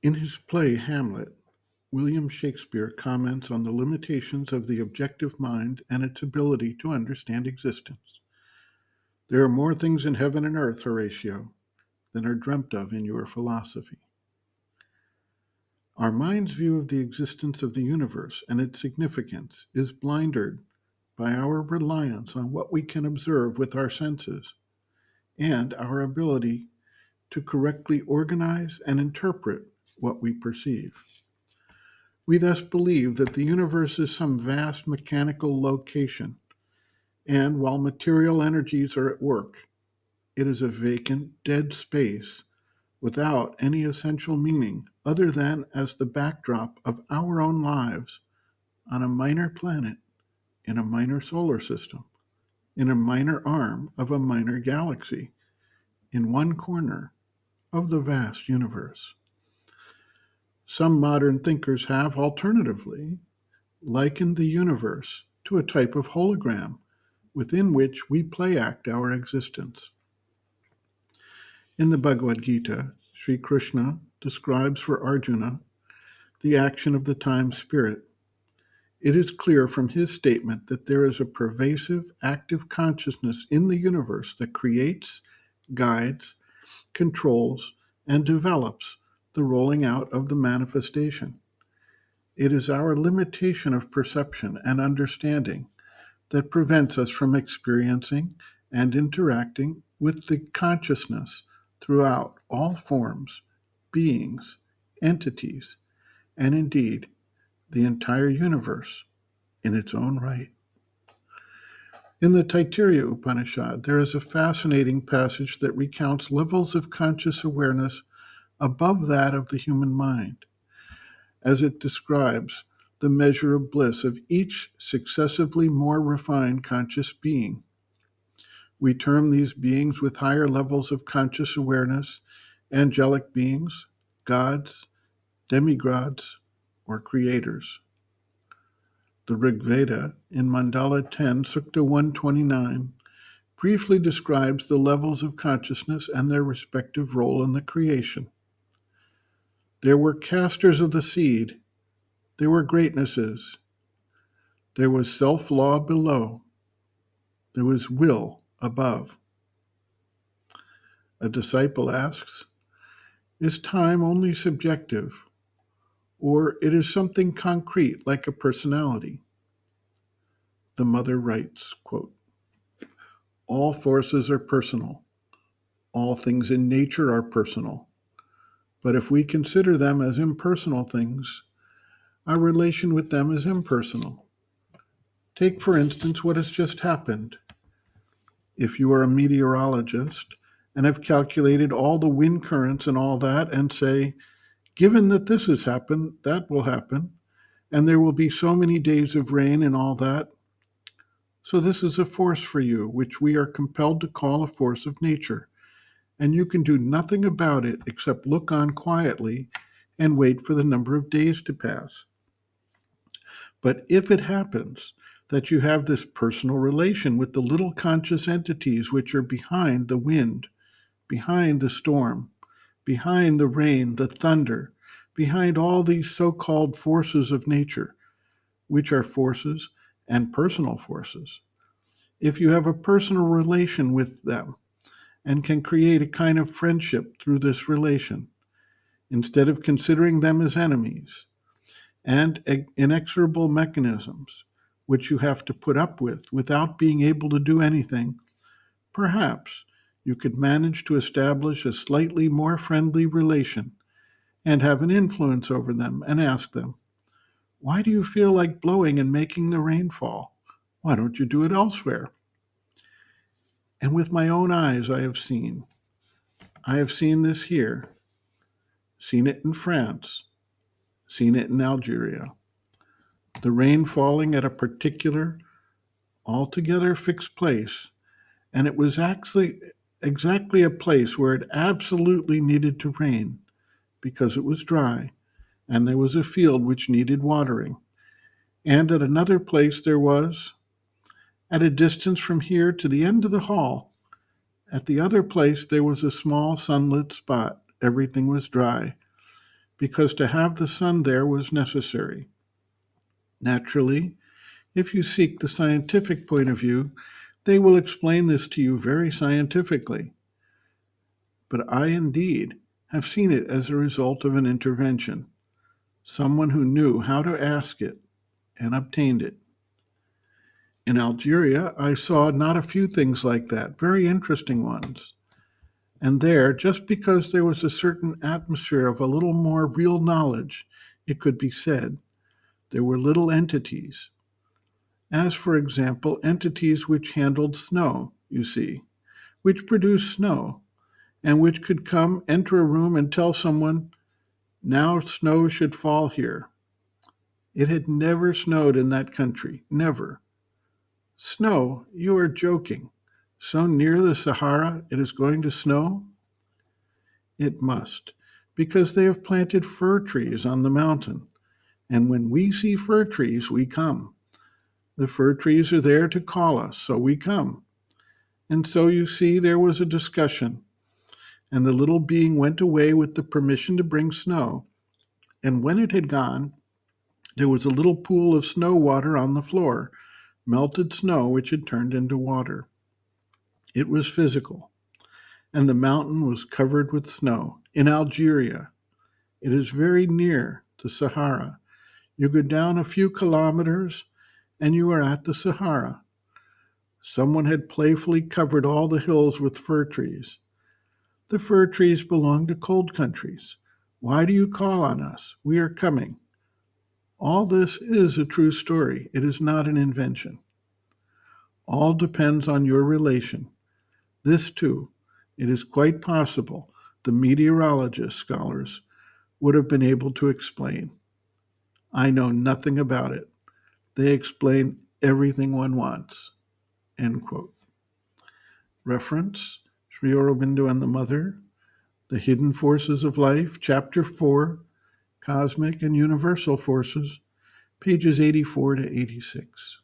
In his play Hamlet, William Shakespeare comments on the limitations of the objective mind and its ability to understand existence. There are more things in heaven and earth, Horatio, than are dreamt of in your philosophy. Our mind's view of the existence of the universe and its significance is blinded by our reliance on what we can observe with our senses and our ability to correctly organize and interpret what we perceive. We thus believe that the universe is some vast mechanical location, and while material energies are at work, it is a vacant, dead space without any essential meaning other than as the backdrop of our own lives on a minor planet in a minor solar system, in a minor arm of a minor galaxy, in one corner of the vast universe. Some modern thinkers have, alternatively, likened the universe to a type of hologram within which we play act our existence. In the Bhagavad Gita, Sri Krishna describes for Arjuna the action of the time spirit. It is clear from his statement that there is a pervasive, active consciousness in the universe that creates, guides, controls, and develops the rolling out of the manifestation. It is our limitation of perception and understanding that prevents us from experiencing and interacting with the consciousness throughout all forms, beings, entities, and indeed the entire universe in its own right. In the Taittiriya Upanishad, there is a fascinating passage that recounts levels of conscious awareness above that of the human mind, as it describes the measure of bliss of each successively more refined conscious being. We term these beings with higher levels of conscious awareness angelic beings, gods, demigods, or creators. The Rig Veda in Mandala 10, Sukta 129, briefly describes the levels of consciousness and their respective role in the creation. There were casters of the seed, there were greatnesses, there was self-law below, there was will above. A disciple asks, is time only subjective, or it is something concrete like a personality? The mother writes, quote, all forces are personal. All things in nature are personal. But if we consider them as impersonal things, our relation with them is impersonal. Take, for instance, what has just happened. If you are a meteorologist and have calculated all the wind currents and all that, and say, given that this has happened, that will happen, and there will be so many days of rain and all that, so this is a force for you, which we are compelled to call a force of nature, and you can do nothing about it except look on quietly and wait for the number of days to pass. But if it happens that you have this personal relation with the little conscious entities which are behind the wind, behind the storm, behind the rain, the thunder, behind all these so-called forces of nature, which are forces and personal forces, if you have a personal relation with them and can create a kind of friendship through this relation, instead of considering them as enemies and inexorable mechanisms which you have to put up with without being able to do anything, perhaps you could manage to establish a slightly more friendly relation and have an influence over them and ask them, why do you feel like blowing and making the rain fall? Why don't you do it elsewhere? And with my own eyes I have seen. I have seen this here, seen it in France, seen it in Algeria. The rain falling at a particular, altogether fixed place, and it was actually exactly a place where it absolutely needed to rain because it was dry and there was a field which needed watering. And at another place there was, at a distance from here to the end of the hall, at the other place there was a small sunlit spot. Everything was dry. because to have the sun there was necessary. Naturally, if you seek the scientific point of view, they will explain this to you very scientifically. But I indeed have seen it as a result of an intervention, someone who knew how to ask it and obtained it. In Algeria, I saw not a few things like that, very interesting ones. And there, just because there was a certain atmosphere of a little more real knowledge, it could be said, there were little entities. As, for example, entities which handled snow, you see, which produced snow, and which could come, enter a room, and tell someone, now snow should fall here. It had never snowed in that country, never. Snow? You are joking. So near the Sahara it is going to snow? It must, because they have planted fir trees on the mountain. And when we see fir trees, we come. The fir trees are there to call us, so we come. And so you see, there was a discussion, and the little being went away with the permission to bring snow. And when it had gone, there was a little pool of snow water on the floor, melted snow which had turned into water. It was physical, and the mountain was covered with snow. In Algeria, it is very near the Sahara. You go down a few kilometers, and you are at the Sahara. Someone had playfully covered all the hills with fir trees. The fir trees belong to cold countries. Why do you call on us? We are coming. All this is a true story. It is not an invention. All depends on your relation. This, too, it is quite possible the meteorologist scholars would have been able to explain. I know nothing about it. They explain everything one wants. End quote. Reference, Sri Aurobindo and the Mother, The Hidden Forces of Life, Chapter 4, Cosmic and Universal Forces, pages 84 to 86.